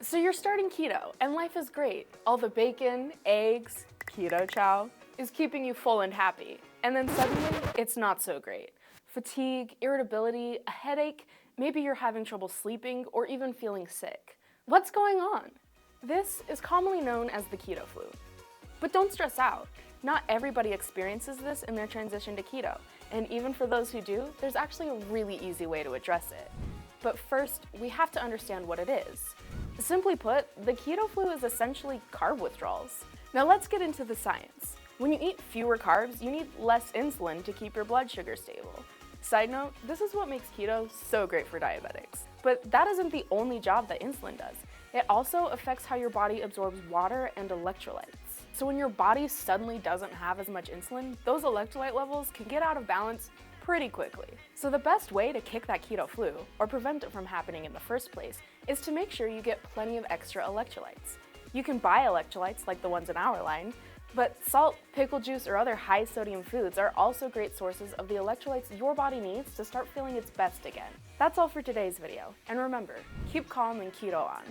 So you're starting keto, and life is great. All the bacon, eggs, keto chow is keeping you full and happy. And then suddenly, it's not so great. Fatigue, irritability, a headache, maybe you're having trouble sleeping or even feeling sick. What's going on? This is commonly known as the keto flu. But don't stress out. Not everybody experiences this in their transition to keto, and even for those who do, there's actually a really easy way to address it. But first, we have to understand what it is. Simply put, the keto flu is essentially carb withdrawals. Now let's get into the science. When you eat fewer carbs, you need less insulin to keep your blood sugar stable. Side note, this is what makes keto so great for diabetics. But that isn't the only job that insulin does. It also affects how your body absorbs water and electrolytes. So when your body suddenly doesn't have as much insulin, those electrolyte levels can get out of balance pretty quickly. So the best way to kick that keto flu, or prevent it from happening in the first place, is to make sure you get plenty of extra electrolytes. You can buy electrolytes like the ones in our line, but salt, pickle juice, or other high sodium foods are also great sources of the electrolytes your body needs to start feeling its best again. That's all for today's video, and remember, keep calm and keto on.